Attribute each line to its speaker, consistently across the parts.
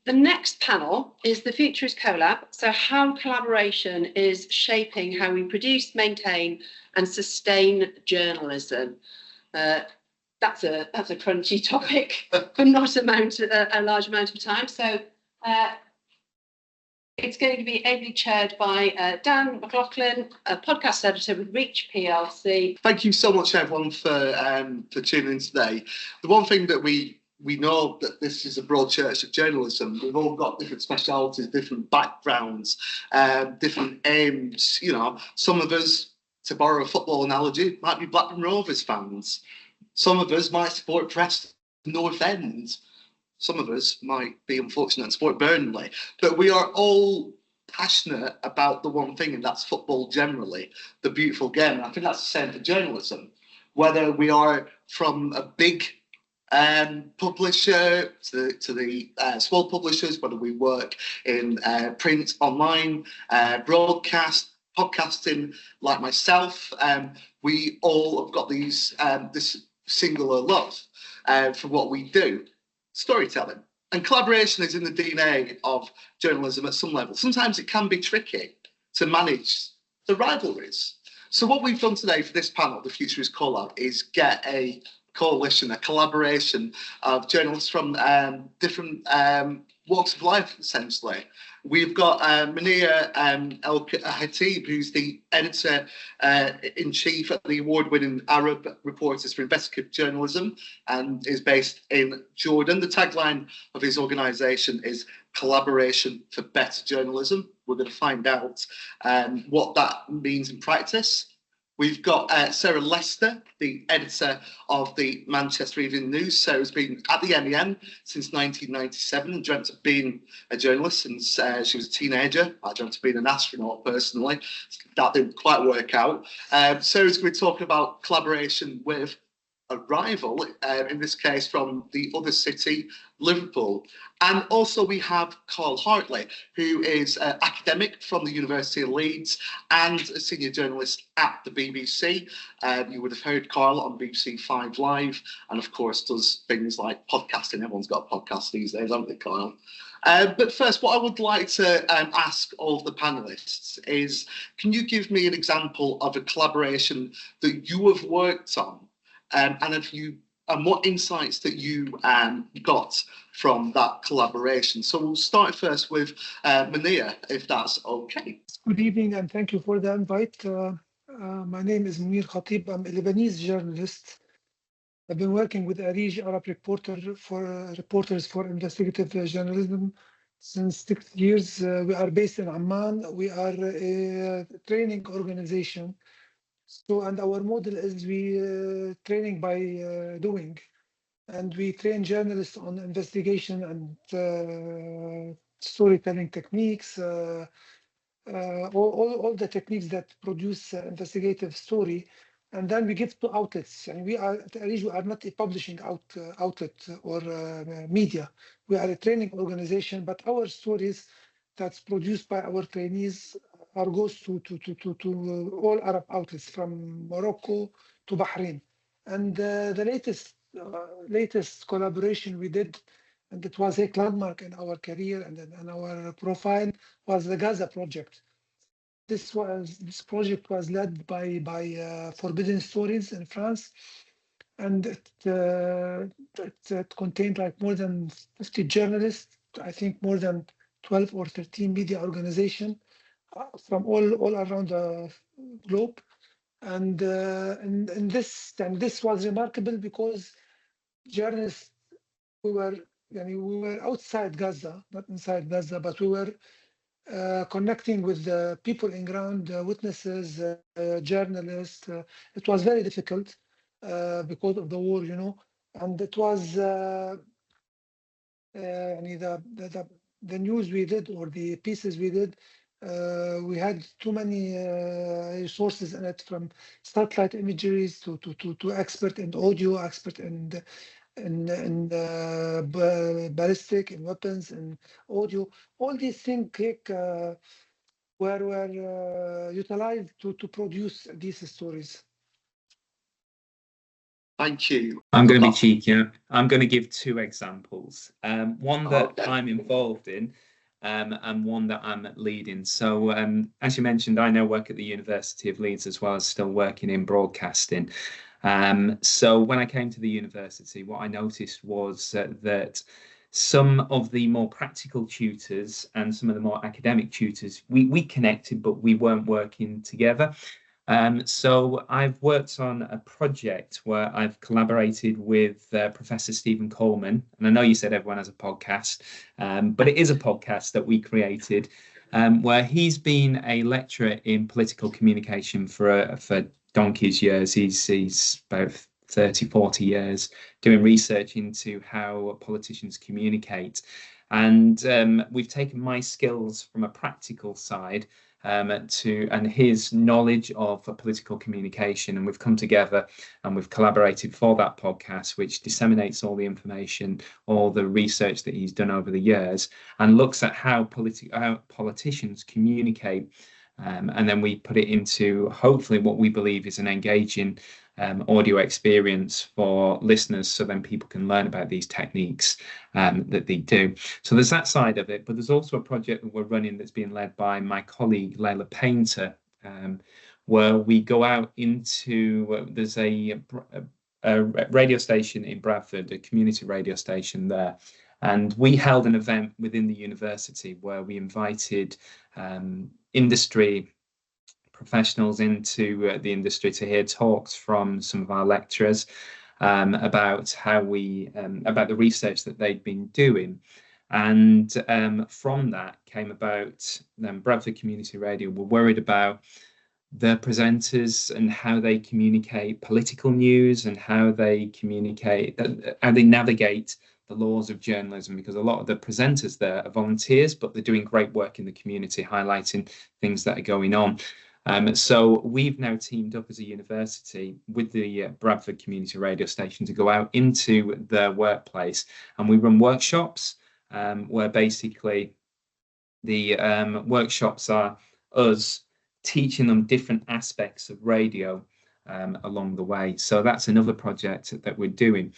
Speaker 1: The next panel is the future is CoLab. So how collaboration is shaping how we produce, maintain and sustain journalism. That's a crunchy topic, but not a large amount of time. So it's going to be ably chaired by Dan McLaughlin, a podcast editor with ARIJ PLC.
Speaker 2: Thank you so much, everyone, for tuning in today. The one thing that we know that this is a broad church of journalism. We've all got different specialities, different backgrounds, different aims. You know, some of us, to borrow a football analogy, might be Blackburn Rovers fans. Some of us might support Preston North End. Some of us might be unfortunate and support Burnley. But we are all passionate about the one thing, and that's football generally, the beautiful game. And I think that's the same for journalism. Whether we are from a big publisher to the small publishers, whether we work in print, online, broadcast, podcasting, like myself, we all have got these this singular love for what we do, storytelling. And collaboration is in the DNA of journalism at some level. Sometimes it can be tricky to manage the rivalries. So what we've done today for this panel, The Future is CoLab, is get a coalition, a collaboration of journalists from different walks of life, essentially. We've got Munir Al-Khatib, who's the editor-in-chief at the award-winning Arab Reporters for Investigative Journalism and is based in Jordan. The tagline of his organisation is Collaboration for Better Journalism. We're going to find out what that means in practice. We've got Sarah Lester, the editor of the Manchester Evening News. Sarah's been at the MEN since 1997 and dreamt of being a journalist since she was a teenager. I dreamt of being an astronaut personally. That didn't quite work out. Sarah's going to be talking about collaboration with a rival, in this case from the other city, Liverpool. And also we have Carl Hartley, who is an academic from the University of Leeds and a senior journalist at the BBC. You would have heard Carl on BBC 5 Live and of course does things like podcasting. Everyone's got a podcast these days, haven't they, Carl? But first, what I would like to ask all of the panellists is, can you give me an example of a collaboration that you have worked on? And what insights that you got from that collaboration? So we'll start first with Munir, if that's okay.
Speaker 3: Good evening, and thank you for the invite. My name is Munir Khatib. I'm a Lebanese journalist. I've been working with ARIJ, Arab Reporters for Investigative Journalism, since 6 years. We are based in Amman. We are a training organization. So, and our model is we training by doing, and we train journalists on investigation and storytelling techniques, all the techniques that produce investigative story, and then we give to outlets. And we are at ARIJ, we are not a publishing outlet or media. We are a training organization, but our stories that's produced by our trainees goes to all Arab outlets from Morocco to Bahrain. And the latest collaboration we did, and it was a landmark in our career and in our profile, was the Gaza project. This project was led by Forbidden Stories in France, and it contained like more than 50 journalists, I think more than 12 or 13 media organizations from all around the globe, and this was remarkable because journalists, we were outside Gaza, not inside Gaza, but we were connecting with the people in ground, witnesses, journalists. It was very difficult because of the war, you know, and it was the news we did or the pieces we did. We had too many resources in it, from satellite imageries to expert in audio, expert in ballistic and weapons and audio. All these things were utilized to produce these stories.
Speaker 2: Thank you.
Speaker 4: I'm going to be cheeky. I'm going to give two examples. One that
Speaker 2: Okay.
Speaker 4: I'm involved in, and one that I'm leading. So, as you mentioned, I now work at the University of Leeds as well as still working in broadcasting. So when I came to the university, what I noticed was that some of the more practical tutors and some of the more academic tutors, we connected, but we weren't working together. So I've worked on a project where I've collaborated with Professor Stephen Coleman, and I know you said everyone has a podcast, but it is a podcast that we created, where he's been a lecturer in political communication for donkey's years. He's about 30, 40 years doing research into how politicians communicate. And we've taken my skills from a practical side and his knowledge of political communication, and we've come together and we've collaborated for that podcast, which disseminates all the information, all the research that he's done over the years, and looks at how politicians communicate, and then we put it into hopefully what we believe is an engaging audio experience for listeners, so then people can learn about these techniques that they do. So there's that side of it, but there's also a project that we're running that's being led by my colleague Layla Painter, where we go out into there's a radio station in Bradford, a community radio station there, and we held an event within the university where we invited industry professionals into the industry to hear talks from some of our lecturers about how about the research that they'd been doing. And from that came about Bradford Community Radio were worried about the presenters and how they communicate political news and how they navigate the laws of journalism, because a lot of the presenters there are volunteers, but they're doing great work in the community, highlighting things that are going on. So we've now teamed up as a university with the Bradford Community Radio Station to go out into their workplace, and we run workshops where basically the workshops are us teaching them different aspects of radio along the way. So that's another project that we're doing.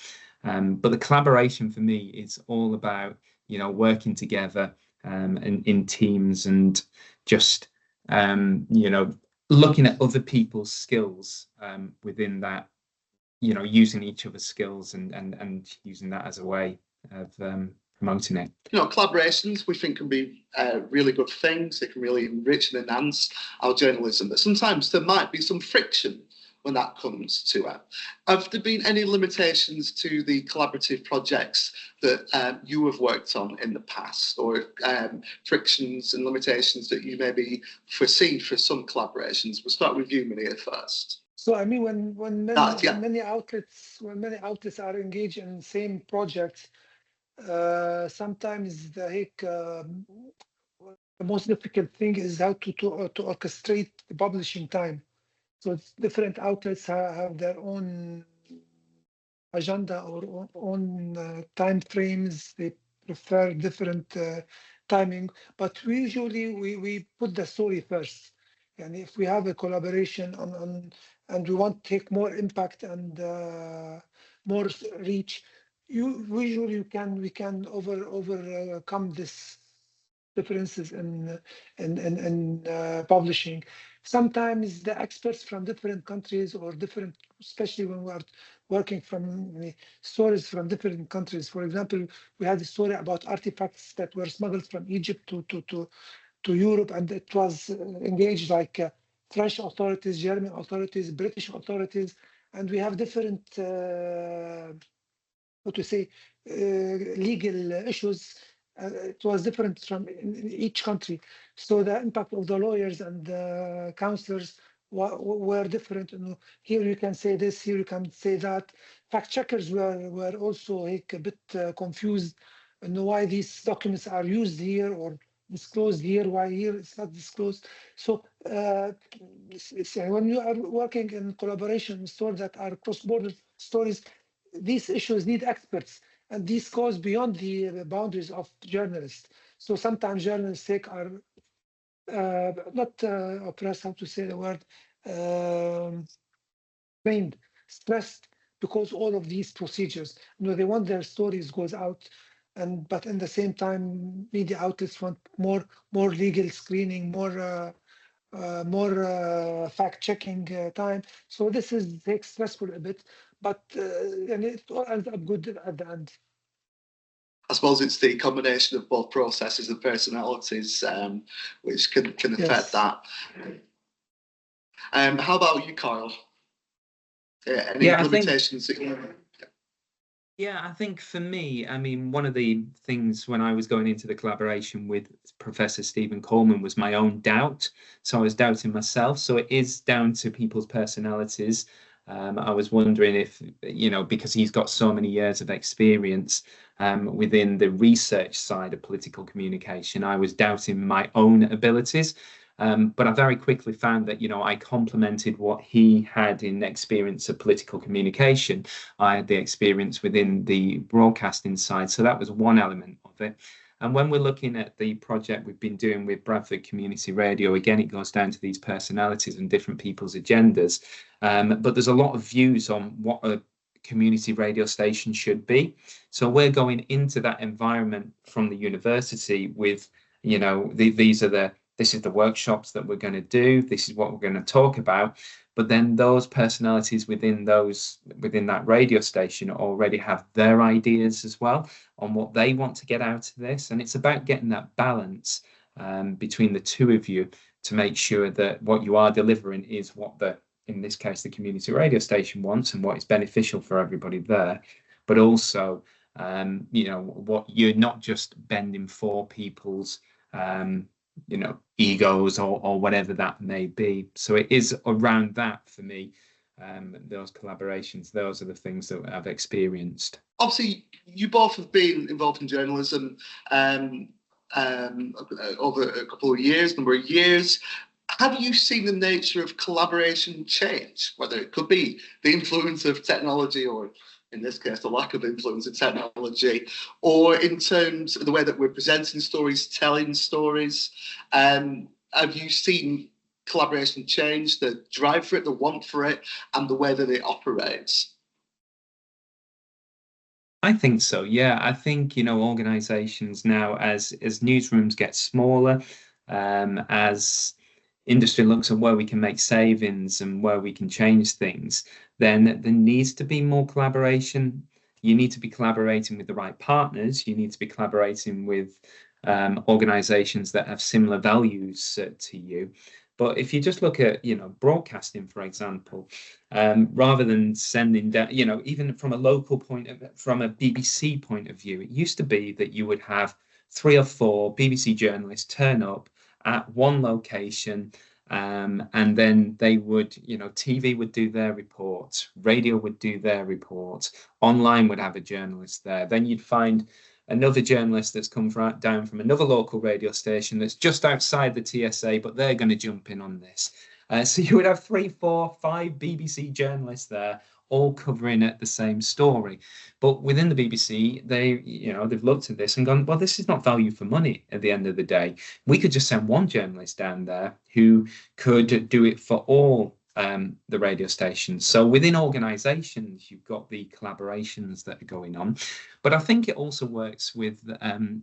Speaker 4: But the collaboration for me is all about, working together in teams and just looking at other people's skills within that, using each other's skills and using that as a way of promoting it.
Speaker 2: Collaborations we think can be really good things. They can really enrich and enhance our journalism, but sometimes there might be some friction when that comes to it. Have there been any limitations to the collaborative projects that you have worked on in the past, or frictions and limitations that you maybe foresee for some collaborations? We'll start with you, Munir, first.
Speaker 3: So I mean, when many outlets are engaged in the same projects, sometimes the most difficult thing is how to orchestrate the publishing time. So different outlets have their own agenda or own time frames. They prefer different timing, but usually we put the story first. And if we have a collaboration on and we want to take more impact and more reach, usually we can overcome this differences in publishing. Sometimes the experts from different countries or different, especially when we are working from stories from different countries. For example, we had a story about artifacts that were smuggled from Egypt to Europe, and it was engaged like French authorities, German authorities, British authorities, and we have different legal issues. It was different from in each country. So the impact of the lawyers and the counselors were different. Here you can say this, here you can say that. Fact checkers were also a bit confused on why these documents are used here or disclosed here, why here it's not disclosed. So when you are working in collaboration stories that are cross-border stories, these issues need experts. And this goes beyond the boundaries of journalists. So sometimes journalists are not oppressed, how to say the word, trained, stressed because all of these procedures, they want their stories goes out, but in the same time, media outlets want more legal screening, more fact checking time. So this is takes stressful a bit, but and it all ends up good at the end.
Speaker 2: I suppose it's the combination of both processes and personalities which can affect
Speaker 3: Yes.
Speaker 2: that. How about you, Kyle? Any
Speaker 4: Yeah,
Speaker 2: limitations that you...
Speaker 4: Yeah, I think for me, I mean, one of the things when I was going into the collaboration with Professor Stephen Coleman was my own doubt. So I was doubting myself. So it is down to people's personalities. I was wondering if, because he's got so many years of experience within the research side of political communication, I was doubting my own abilities. But I very quickly found that, I complemented what he had in experience of political communication. I had the experience within the broadcasting side. So that was one element of it. And when we're looking at the project we've been doing with Bradford Community Radio, again, it goes down to these personalities and different people's agendas. But there's a lot of views on what a community radio station should be. So we're going into that environment from the university with, this is the workshops that we're going to do. This is what we're going to talk about. But then those personalities within that radio station already have their ideas as well on what they want to get out of this. And it's about getting that balance between the two of you to make sure that what you are delivering is what in this case, the community radio station wants and what is beneficial for everybody there. But also, what you're not just bending for people's egos or whatever that may be. So it is around that for me, those collaborations, those are the things that I've experienced.
Speaker 2: Obviously, you both have been involved in journalism over a couple of years, number of years. Have you seen the nature of collaboration change, whether it could be the influence of technology or, in this case, the lack of influence of technology, or in terms of the way that we're presenting stories, telling stories? Have you seen collaboration change, the drive for it, the want for it, and the way that it operates?
Speaker 4: I think so, yeah. I think, organisations now, as newsrooms get smaller, as industry looks at where we can make savings and where we can change things, then there needs to be more collaboration. You need to be collaborating with the right partners. You need to be collaborating with organizations that have similar values to you. But if you just look at, broadcasting, for example, rather than sending down, even from a local from a BBC point of view, it used to be that you would have 3 or 4 BBC journalists turn up at one location, and then they would, TV would do their reports, radio would do their reports, online would have a journalist there. Then you'd find another journalist that's come down from another local radio station that's just outside the TSA, but they're going to jump in on this. So you would have 3, 4, 5 BBC journalists there, all covering at the same story. But within the BBC, they've looked at this and gone, well, this is not value for money at the end of the day. We could just send one journalist down there who could do it for all the radio stations. So within organisations, you've got the collaborations that are going on. But I think it also works with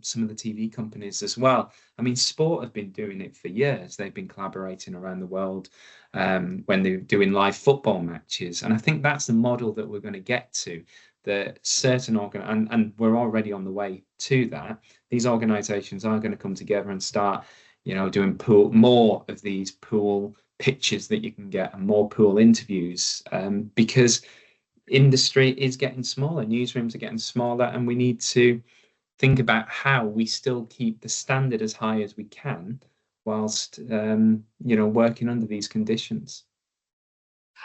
Speaker 4: some of the TV companies as well. I mean, sport have been doing it for years. They've been collaborating around the world when they're doing live football matches. And I think that's the model that we're going to get to, that certain and we're already on the way to that. These organisations are going to come together and start, doing more of these pool pitches that you can get and more pool interviews, because industry is getting smaller, newsrooms are getting smaller, and we need to think about how we still keep the standard as high as we can whilst working under these conditions.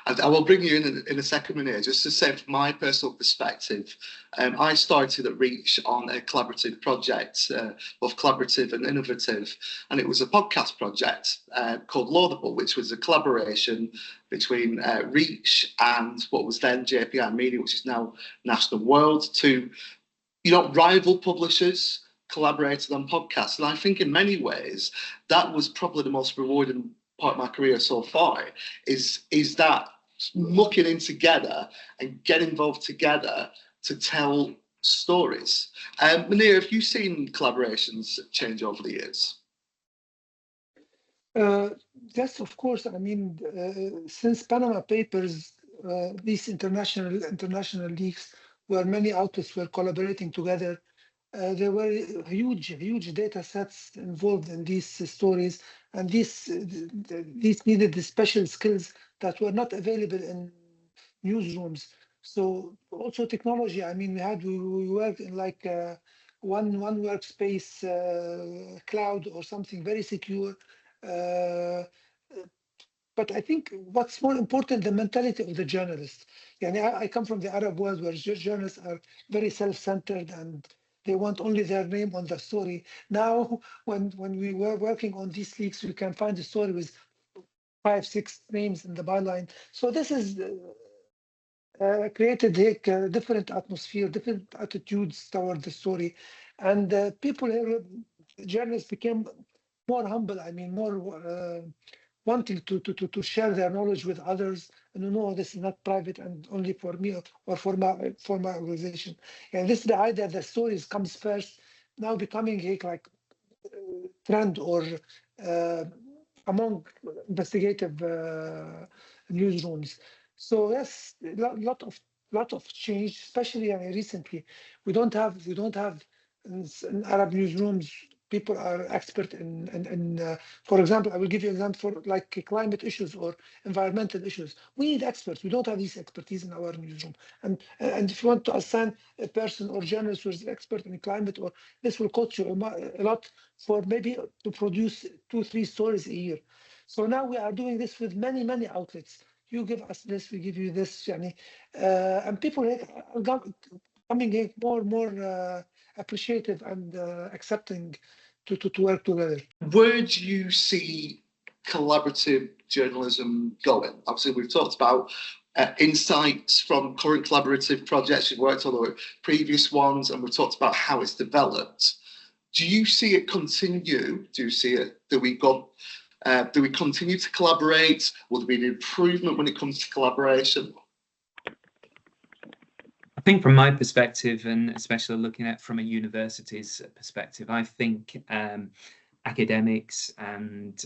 Speaker 2: I will bring you in a second, Munir, just to say from my personal perspective, I started at ARIJ on a collaborative project, both collaborative and innovative, and it was a podcast project called Laudable, which was a collaboration between ARIJ and what was then JPI Media, which is now National World, to rival publishers collaborated on podcasts. And I think in many ways that was probably the most rewarding part of my career so far, is that mucking in together and get involved together to tell stories. Munir, have you seen collaborations change over the years?
Speaker 3: Yes, of course. I mean, since Panama Papers, these international leaks, where many outlets were collaborating together, there were huge data sets involved in these stories, and these needed the special skills that were not available in newsrooms. So also technology. I mean, we worked in like one workspace cloud or something very secure. Uh, but I think what's more important, the mentality of the journalist. Yeah, I come from the Arab world where journalists are very self-centered and they want only their name on the story. Now, when we were working on these leaks, we can find the story with 5, 6 names in the byline. So this is created a different atmosphere, different attitudes toward the story, and people here, journalists became more humble. I mean, more wanting to share their knowledge with others, and no, this is not private and only for me or for my organization. And this is the idea that stories comes first, now becoming a like trend or among investigative newsrooms. So yes, lot of change, especially recently. We don't have in Arab newsrooms. People are expert in for example, I will give you an example for like climate issues or environmental issues. We need experts. We don't have this expertise in our newsroom. And if you want to assign a person or journalist who is expert in climate, or this will cost you a lot for maybe to produce 2, 3 stories a year. So now we are doing this with many outlets. You give us this, we give you this, yani, and people are coming more appreciative and accepting to work together.
Speaker 2: Where do you see collaborative journalism going? Obviously, we've talked about insights from current collaborative projects. You've worked on the previous ones, and we've talked about how it's developed. Do you see it continue? Do you see it? Do we continue to collaborate? Will there be an improvement when it comes to collaboration?
Speaker 4: I think from my perspective, and especially looking at from a university's perspective, I think academics and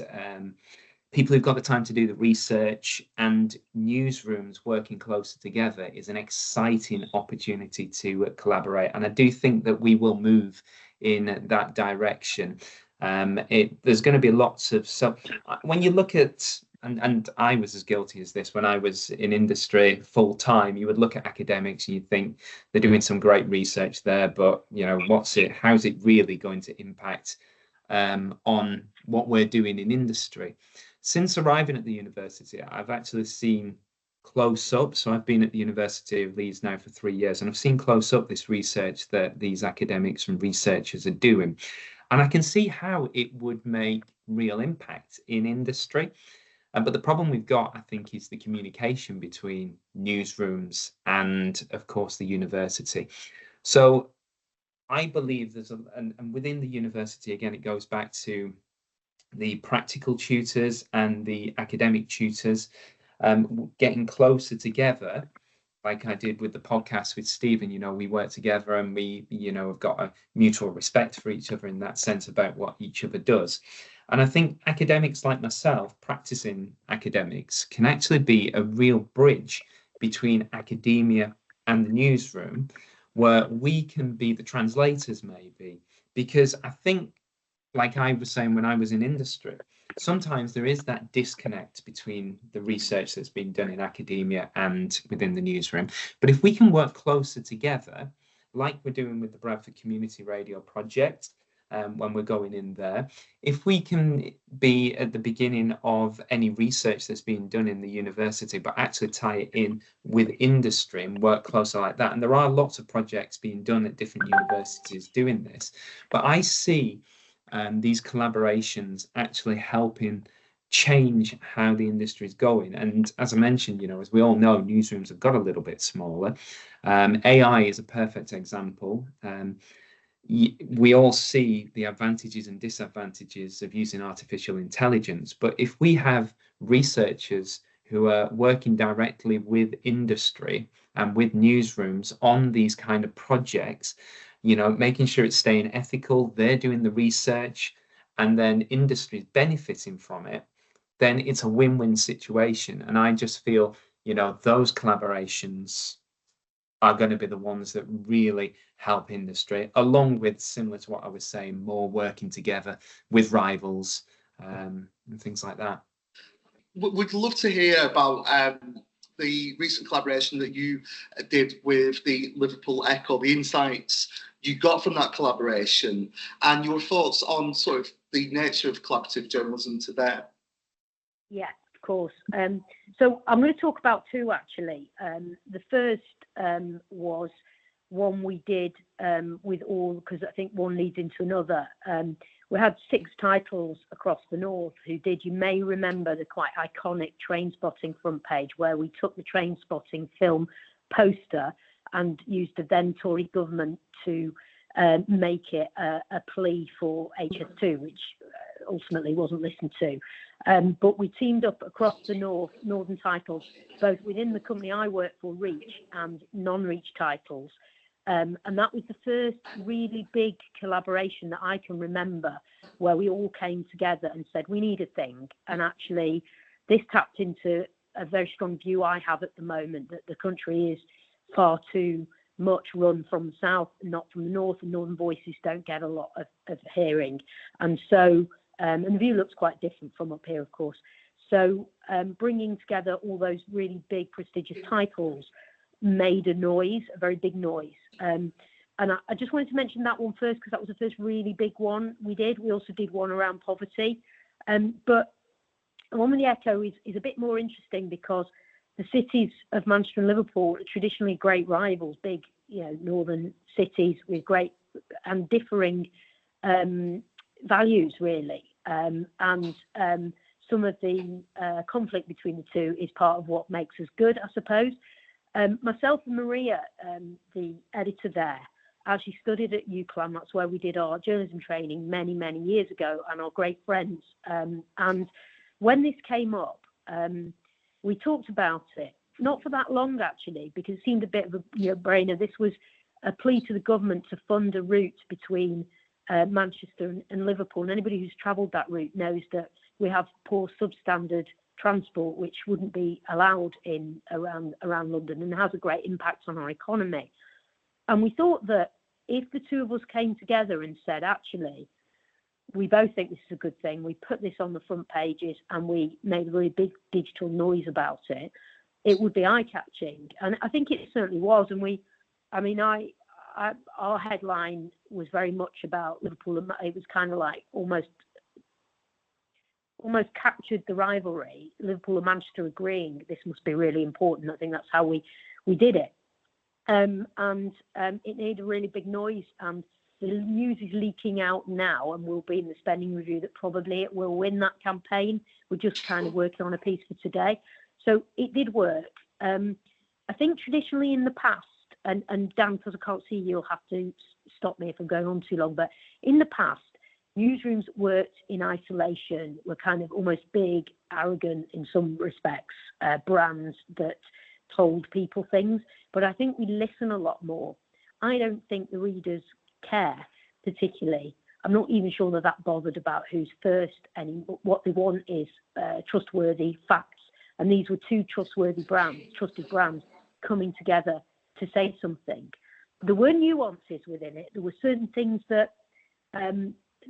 Speaker 4: people who've got the time to do the research and newsrooms working closer together is an exciting opportunity to collaborate. And I do think that we will move in that direction. There's going to be lots of, so when you look at, and I was as guilty as this when I was in industry full time, you would look at academics and you'd think they're doing some great research there, but you know, how's it really going to impact on what we're doing in industry? Since arriving at the university, I've actually seen close up. So I've been at the University of Leeds now for 3 years, and I've seen close up this research that these academics and researchers are doing. And I can see how it would make real impact in industry. But the problem we've got, I think, is the communication between newsrooms and, of course, the university. So I believe there's and within the university, again, it goes back to the practical tutors and the academic tutors getting closer together, like I did with the podcast with Stephen. You know, we work together and we, you know, have got a mutual respect for each other in that sense about what each other does. And I think academics like myself, practicing academics, can actually be a real bridge between academia and the newsroom, where we can be the translators maybe, because I think, like I was saying when I was in industry, sometimes there is that disconnect between the research that's been done in academia and within the newsroom. But if we can work closer together, like we're doing with the Bradford Community Radio Project, when we're going in there, if we can be at the beginning of any research that's being done in the university, but actually tie it in with industry and work closer like that. And there are lots of projects being done at different universities doing this, but I see these collaborations actually helping change how the industry is going. And as I mentioned, you know, as we all know, newsrooms have got a little bit smaller. AI is a perfect example. We all see the advantages and disadvantages of using artificial intelligence, but if we have researchers who are working directly with industry and with newsrooms on these kind of projects, you know, making sure it's staying ethical, they're doing the research, and then industry's benefiting from it, then it's a win-win situation. And I just feel, you know, those collaborations are going to be the ones that really help industry, along with, similar to what I was saying, more working together with rivals and things like that.
Speaker 2: We'd love to hear about the recent collaboration that you did with the Liverpool Echo, the insights you got from that collaboration, and your thoughts on sort of the nature of collaborative journalism today.
Speaker 5: Yeah, of course. So I'm going to talk about two, actually. The first was one we did with all, because I think one leads into another. We had 6 titles across the north who did, you may remember, the quite iconic train spotting front page, where we took the train spotting film poster and used the then Tory government to make it a plea for HS2, which ultimately wasn't listened to. But we teamed up across the northern titles, both within the company I work for, Reach, and non-Reach titles. And that was the first really big collaboration that I can remember, where we all came together and said, we need a thing. And actually, this tapped into a very strong view I have at the moment, that the country is far too much run from the south, not from the north, and northern voices don't get a lot of hearing. And so, and the view looks quite different from up here, of course. So bringing together all those really big, prestigious titles made a noise, a very big noise. And I just wanted to mention that one first, because that was the first really big one we did. We also did one around poverty. But the one with the Echo is a bit more interesting, because the cities of Manchester and Liverpool are traditionally great rivals, big, you know, northern cities with great and differing values, really. And some of the conflict between the two is part of what makes us good, I suppose. Myself and Maria, the editor there, actually studied at UCLan. That's where we did our journalism training many, many years ago, and are great friends. And when this came up, we talked about it, not for that long, actually, because it seemed a bit of a brainer. This was a plea to the government to fund a route between Manchester and Liverpool. And anybody who's travelled that route knows that we have poor substandard transport, which wouldn't be allowed in around London, and has a great impact on our economy. And we thought that if the two of us came together and said, actually, we both think this is a good thing, we put this on the front pages and we made a really big digital noise about it, it would be eye-catching. And I think it certainly was. And our headline was very much about Liverpool. It was kind of like almost captured the rivalry. Liverpool and Manchester agreeing this must be really important. I think that's how we did it. And it made a really big noise. And the news is leaking out now, and will be in the spending review, that probably it will win that campaign. We're just kind of working on a piece for today. So it did work. I think traditionally in the past, and Dan, because I can't see you, you'll have to stop me if I'm going on too long, but in the past, newsrooms worked in isolation, were kind of almost big, arrogant in some respects, brands that told people things. But I think we listen a lot more. I don't think the readers care particularly. I'm not even sure they're that bothered about who's first, and what they want is trustworthy facts. And these were two trustworthy brands, trusted brands, coming together to say something. There were nuances within it. There were certain things that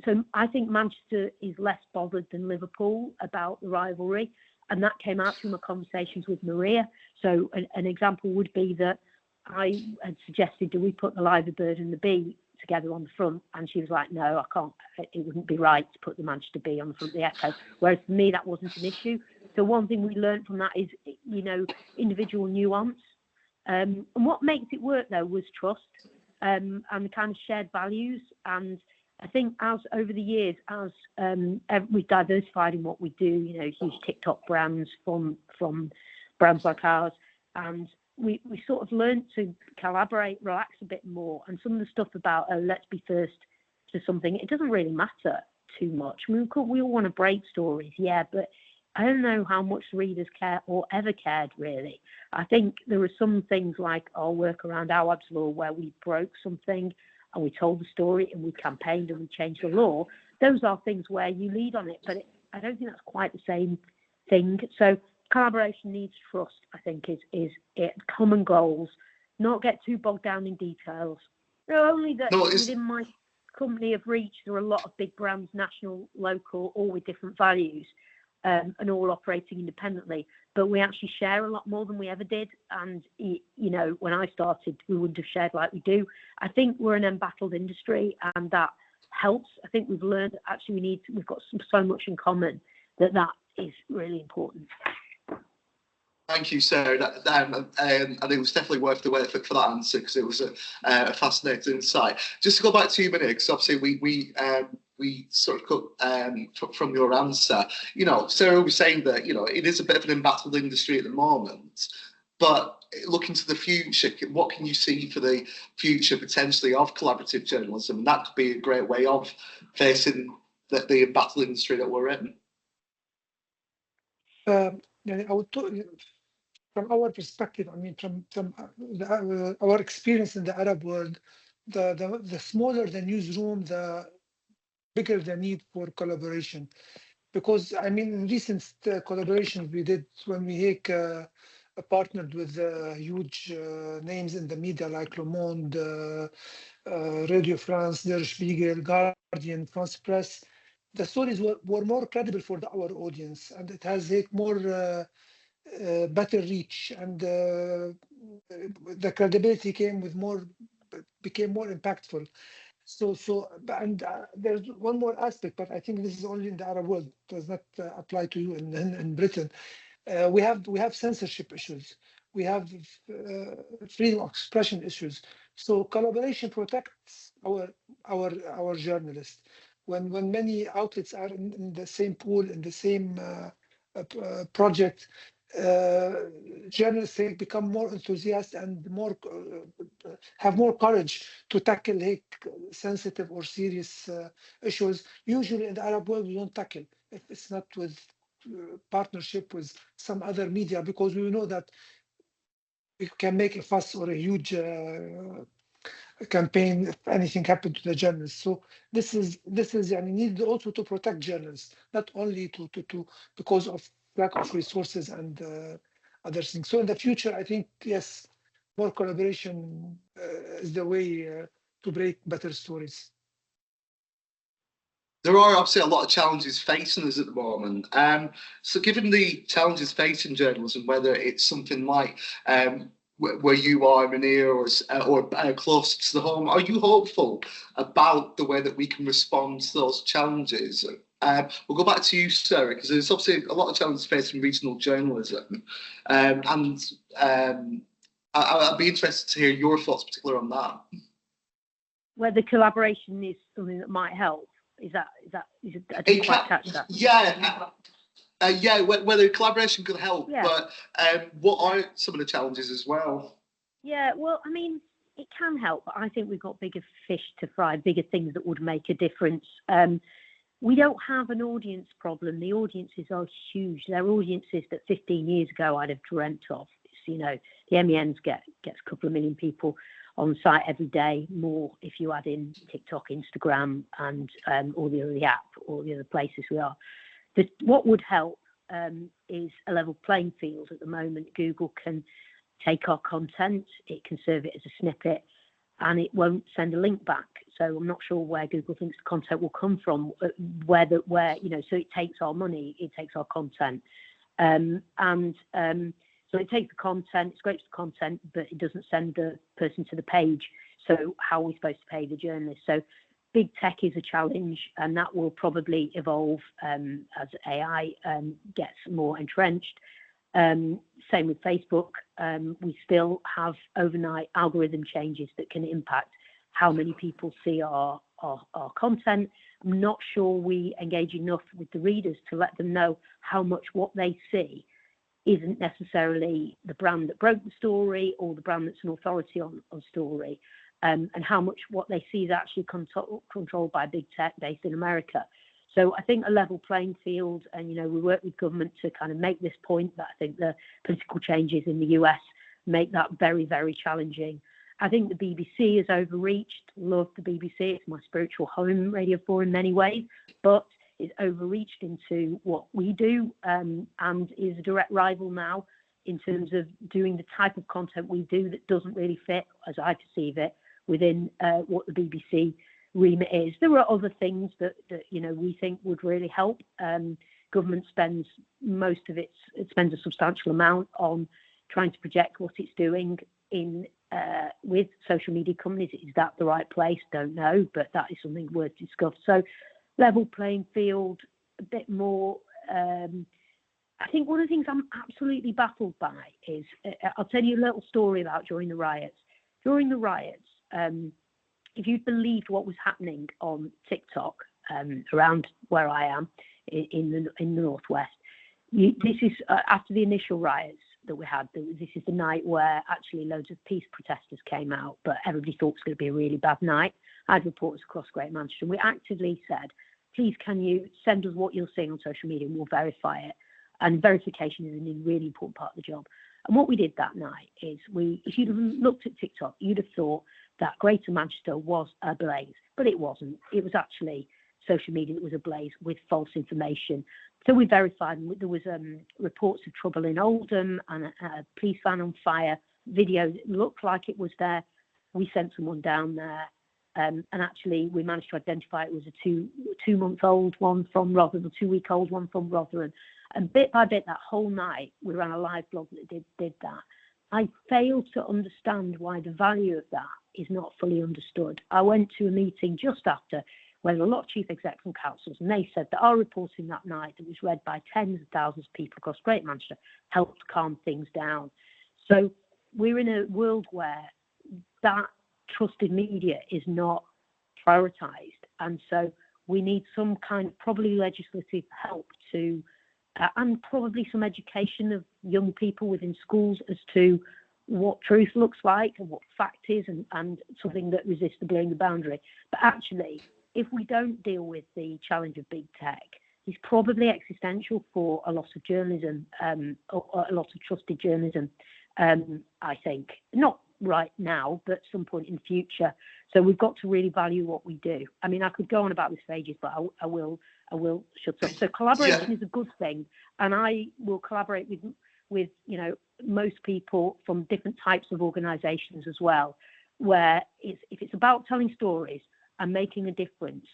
Speaker 5: so I think Manchester is less bothered than Liverpool about the rivalry, and that came out through my conversations with Maria. So an example would be that I had suggested, do we put the Liver Bird and the Bee together on the front? And she was like, no, I can't. It wouldn't be right to put the Manchester Bee on the front of the Echo. Whereas for me, that wasn't an issue. So one thing we learned from that is, individual nuance. And what makes it work, though, was trust and the kind of shared values. And I think as over the years, as we've diversified in what we do, huge TikTok brands from brands like ours, and we sort of learned to collaborate, relax a bit more. And some of the stuff about, let's be first to something, it doesn't really matter too much. I mean, we all want to break stories, yeah, but I don't know how much readers care or ever cared, really. I think there are some things like our work around Awab's law where we broke something and we told the story and we campaigned and we changed the law. Those are things where you lead on it, but I don't think that's quite the same thing. So collaboration needs trust, I think, is it, common goals, not get too bogged down in details. Only that within my company of ARIJ, there are a lot of big brands, national, local, all with different values. And all operating independently, but we actually share a lot more than we ever did. And when I started, we wouldn't have shared like we do. I think we're an embattled industry, and that helps. I think we've learned that actually we've got so much in common that is really important.
Speaker 2: Thank you, Sarah. And it was definitely worth the wait for that answer, because it was a fascinating insight. Just to go back to you, Munir, because obviously we sort of cut from your answer. Sarah was saying that it is a bit of an embattled industry at the moment, but looking to the future, what can you see for the future potentially of collaborative journalism? And that could be a great way of facing the embattled industry that we're in.
Speaker 3: I would talk, from our perspective, I mean, from our experience in the Arab world, the smaller the newsroom, the bigger the need for collaboration. Because, I mean, in recent collaborations we did when we partnered with huge names in the media like Le Monde, Radio France, Der Spiegel, Guardian, France Press, the stories were more credible for our audience, and it has more better reach, and the credibility became more impactful. And there's one more aspect, but I think this is only in the Arab world. It does not apply to you in Britain. We have censorship issues. We have freedom of expression issues. So collaboration protects our journalists. When many outlets are in the same pool, in the same project, journalists become more enthusiastic and have more courage to tackle sensitive or serious issues. Usually in the Arab world, we don't tackle if it's not with partnership with some other media, because we know that we can make a fuss or a huge campaign if anything happened to the journalists. So this is needed also to protect journalists, not only to because of lack of resources and other things. So in the future, I think, yes, more collaboration is the way to break better stories.
Speaker 2: There are obviously a lot of challenges facing us at the moment. So given the challenges facing journalism, whether it's something like where you are, Munir, or close to the home, are you hopeful about the way that we can respond to those challenges? We'll go back to you, Sarah, because there's obviously a lot of challenges facing regional journalism. I'd be interested to hear your thoughts, particularly on that.
Speaker 5: Whether collaboration is something that might help. I didn't quite catch that.
Speaker 2: Yeah, whether collaboration could help,
Speaker 5: yeah.
Speaker 2: But what are some of the challenges as well?
Speaker 5: Yeah, well, I mean, it can help, but I think we've got bigger fish to fry, bigger things that would make a difference. We don't have an audience problem. The audiences are huge. They're audiences that 15 years ago I'd have dreamt of. The MENs gets a couple of million people on site every day, more if you add in TikTok, Instagram, and all the other places we are. What would help is a level playing field. At the moment, Google can take our content, it can serve it as a snippet, and it won't send a link back. So I'm not sure where Google thinks the content will come from, so it takes our money, it takes our content. So it takes the content, it scrapes the content, but it doesn't send the person to the page. So how are we supposed to pay the journalist? So big tech is a challenge, and that will probably evolve as AI gets more entrenched. Same with Facebook. We still have overnight algorithm changes that can impact how many people see our content. I'm not sure we engage enough with the readers to let them know how much what they see isn't necessarily the brand that broke the story or the brand that's an authority on story, and how much what they see is actually controlled by big tech based in America. So I think a level playing field, and we work with government to kind of make this point, that I think the political changes in the US make that very, very challenging. I think the BBC has overreached. Love the BBC. It's my spiritual home, Radio 4 in many ways, but it's overreached into what we do, and is a direct rival now in terms of doing the type of content we do that doesn't really fit, as I perceive it, within what the BBC remit is. There are other things that we think would really help. Government spends a substantial amount on trying to project what it's doing with social media companies. Is that the right place? Don't know, but that is something worth discussing. So level playing field, a bit more. I think one of the things I'm absolutely baffled by is, I'll tell you a little story about during the riots. During the riots, if you believed what was happening on TikTok around where I am in the Northwest, this is after the initial riots that we had. This is the night where actually loads of peace protesters came out, but everybody thought it was going to be a really bad night. I had reporters across Great Manchester, and we actively said, please, can you send us what you're seeing on social media and we'll verify it. And verification is a really important part of the job. And what we did that night is, if you'd have looked at TikTok, you'd have thought that Greater Manchester was ablaze, but it wasn't. It was actually social media that was ablaze with false information. So we verified, and there was reports of trouble in Oldham and a police van on fire. Video that looked like it was there. We sent someone down there, and actually we managed to identify it was a two-month-old one from Rotherham, a 2-week-old one from Rotherham. And bit by bit, that whole night, we ran a live blog that did that. I failed to understand why the value of that is not fully understood. I went to a meeting just after where there were a lot of chief execs and councils, and they said that our reporting that night, that was read by tens of thousands of people across Great Manchester, helped calm things down. So we're in a world where that trusted media is not prioritised, and so we need some kind of probably legislative help to and probably some education of young people within schools as to what truth looks like and what fact is, and something that resists the blurring the boundary. But actually, if we don't deal with the challenge of big tech, it's probably existential for a lot of journalism, or a lot of trusted journalism, I think. Not right now, but at some point in the future. So we've got to really value what we do. I mean, I could go on about this for ages, but I will shut up. So collaboration is a good thing, and I will collaborate with most people from different types of organisations as well, where if it's about telling stories and making a difference,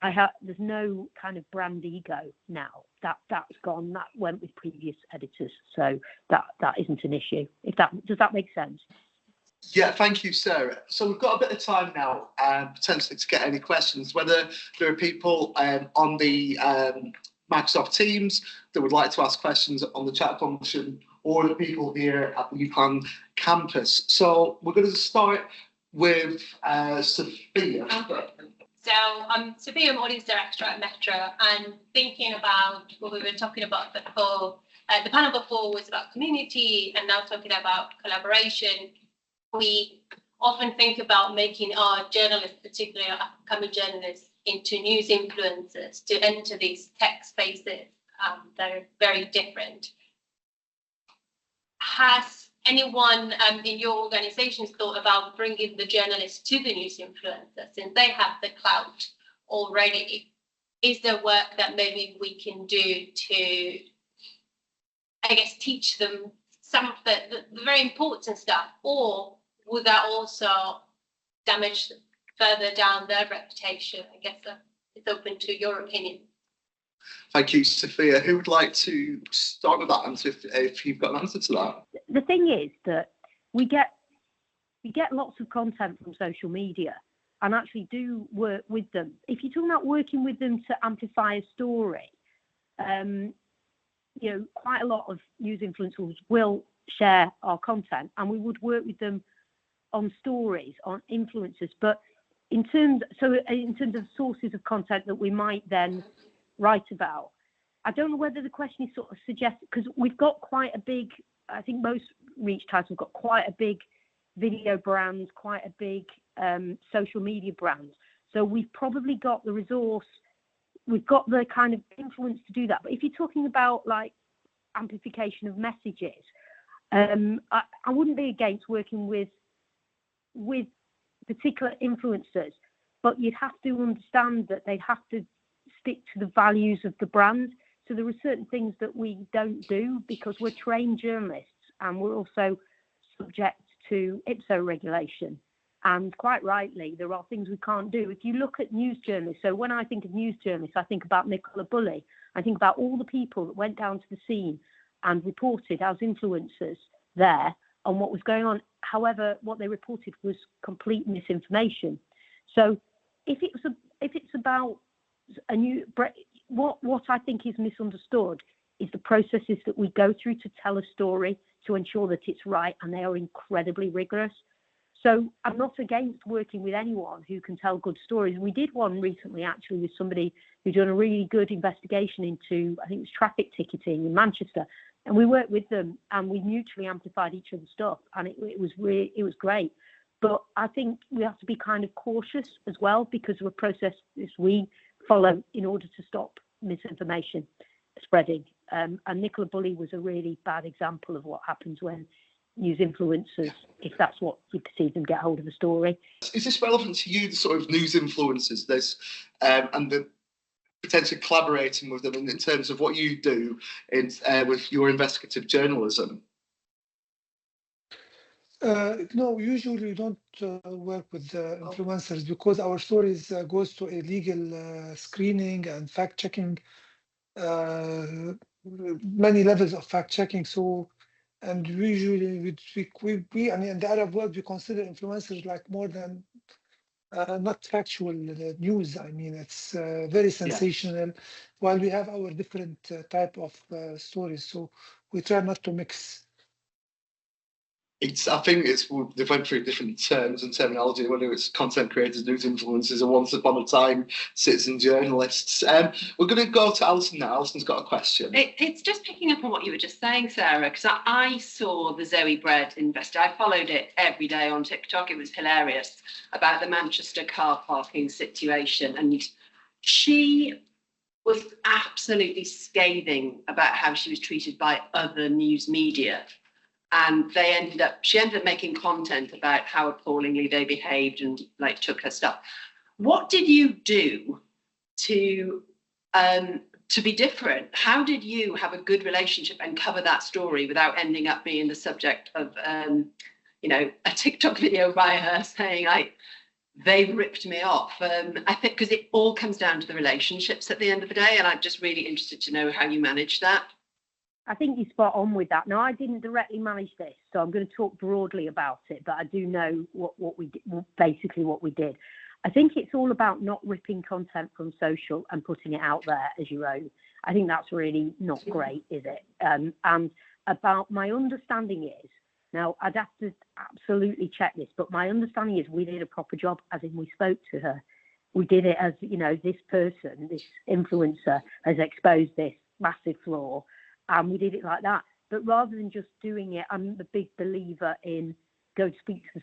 Speaker 5: there's no kind of brand ego now. That's gone. That went with previous editors, so that isn't an issue. Does that make sense?
Speaker 2: Yeah, thank you, Sarah. So we've got a bit of time now, potentially to get any questions, whether there are people on the Microsoft Teams that would like to ask questions on the chat function, or the people here at the UConn campus. So we're going to start with Sophia.
Speaker 6: Okay. So I'm Sophia, I'm Audience Director at Metro, and thinking about what we were talking about before, the panel before was about community, and now talking about collaboration. We often think about making our journalists, particularly our upcoming journalists, into news influencers to enter these tech spaces that are very different. Has anyone in your organizations thought about bringing the journalists to the news influencers, since they have the clout already? Is there work that maybe we can do to, I guess, teach them some of the very important stuff, or would that also damage further down their reputation? I guess it's open to your opinion.
Speaker 2: Thank you, Sophia. Who would like to start with that answer, if you've got an answer to that?
Speaker 5: The thing is that we get lots of content from social media, and actually do work with them. If you're talking about working with them to amplify a story, quite a lot of news influencers will share our content, and we would work with them on stories, on influencers. But in terms of sources of content that we might then write about, I don't know whether the question is sort of suggested, because we've got quite a big, I think most Reach titles have got quite a big video brand, quite a big social media brand. So we've probably got the resource we've got the kind of influence to do that. But if you're talking about like amplification of messages, I wouldn't be against working with particular influencers, but you'd have to understand that they'd have to stick to the values of the brand. So there are certain things that we don't do because we're trained journalists and we're also subject to IPSO regulation. And quite rightly, there are things we can't do. If you look at news journalists, so when I think of news journalists, I think about Nicola Bulley. I think about all the people that went down to the scene and reported as influencers there on what was going on. However, what they reported was complete misinformation. So if it's about a new, what I think is misunderstood is the processes that we go through to tell a story to ensure that it's right, and they are incredibly rigorous. So I'm not against working with anyone who can tell good stories. We did one recently, actually, with somebody who'd done a really good investigation into, I think it was traffic ticketing in Manchester. And we worked with them and we mutually amplified each other's stuff. And it was great. But I think we have to be kind of cautious as well because of a process we follow in order to stop misinformation spreading. And Nicola Bulley was a really bad example of what happens when news influencers, if that's what you perceive them, get hold of the story.
Speaker 2: Is this relevant to you, the sort of news influencers, and the potentially collaborating with them in terms of what you do with your investigative journalism?
Speaker 3: No, usually we don't work with influencers because our stories goes to a legal screening and fact checking, many levels of fact checking. So, and usually we I mean, in the Arab world, we consider influencers like more than not factual news. I mean, it's very sensational. While we have our different type of stories, so we try not to mix.
Speaker 2: I think they went through different terms and terminology, whether it's content creators, news influencers, or once upon a time citizen journalists. We're going to go to Alison now. Alison's got a question.
Speaker 1: It's just picking up on what you were just saying, Sarah, because I saw the Zoe Bread investor. I followed it every day on TikTok. It was hilarious about the Manchester car parking situation. And she was absolutely scathing about how she was treated by other news media. And she ended up making content about how appallingly they behaved and like took her stuff. What did you do to be different? How did you have a good relationship and cover that story without ending up being the subject of, a TikTok video by her saying like, they ripped me off? I think because it all comes down to the relationships at the end of the day. And I'm just really interested to know how you manage that.
Speaker 5: I think you're spot on with that. Now, I didn't directly manage this, so I'm going to talk broadly about it, but I do know what we did, basically what we did. I think it's all about not ripping content from social and putting it out there as your own. I think that's really not great, is it? And about my understanding is, now I'd have to absolutely check this, but my understanding is we did a proper job, as in we spoke to her. We did it as, this person, this influencer has exposed this massive flaw. And we did it like that. But rather than just doing it, I'm a big believer in go speak to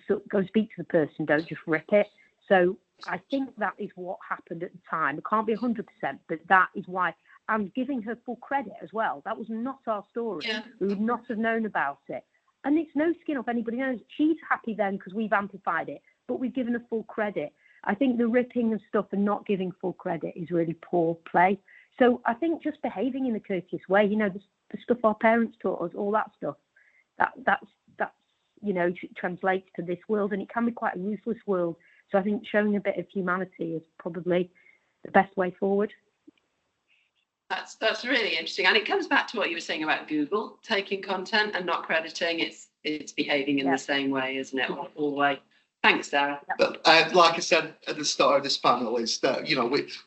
Speaker 5: the person, don't just rip it. So I think that is what happened at the time. It can't be 100%, but that is why I'm giving her full credit as well. That was not our story. Yeah. We would not have known about it. And it's no skin off anybody knows. She's happy then because we've amplified it, but we've given her full credit. I think the ripping and stuff and not giving full credit is really poor play. So I think just behaving in a courteous way, the stuff our parents taught us, all that stuff, that's translates to this world, and it can be quite a ruthless world. So I think showing a bit of humanity is probably the best way forward.
Speaker 1: That's really interesting, and it comes back to what you were saying about Google taking content and not crediting. It's behaving in the same way, isn't it? All the way. Thanks, Sarah.
Speaker 2: But, like I said at the start of this panel, is that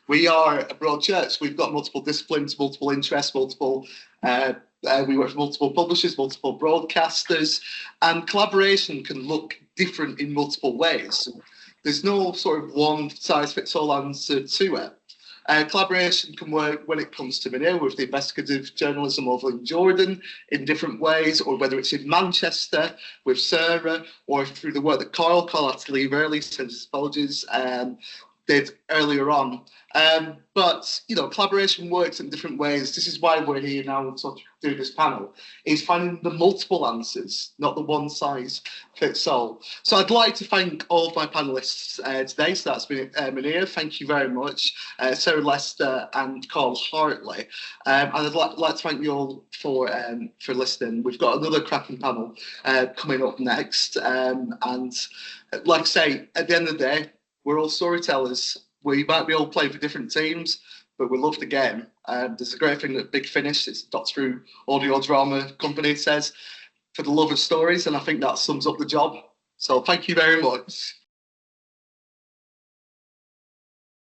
Speaker 2: we are a broad church. We've got multiple disciplines, multiple interests, multiple. We work with multiple publishers, multiple broadcasters, and collaboration can look different in multiple ways. There's no sort of one size fits all answer to it. Collaboration can work when it comes to Munir with the investigative journalism over in Jordan in different ways, or whether it's in Manchester with Sarah, or through the work that Carl had to leave early, sends his apologies. did earlier on. But, you know, collaboration works in different ways. This is why we're here now to do this panel, is finding the multiple answers, not the one size fits all. So I'd like to thank all of my panelists today. So that's been Munir, thank you very much, Sarah Lester and Carl Hartley. And I'd like to thank you all for listening. We've got another cracking panel coming up next. And like I say, at the end of the day, we're all storytellers. We might be all playing for different teams, but we love the game. There's a great thing that Big Finish, it's Doctor Who audio drama company, says, for the love of stories, and I think that sums up the job. So thank you very much.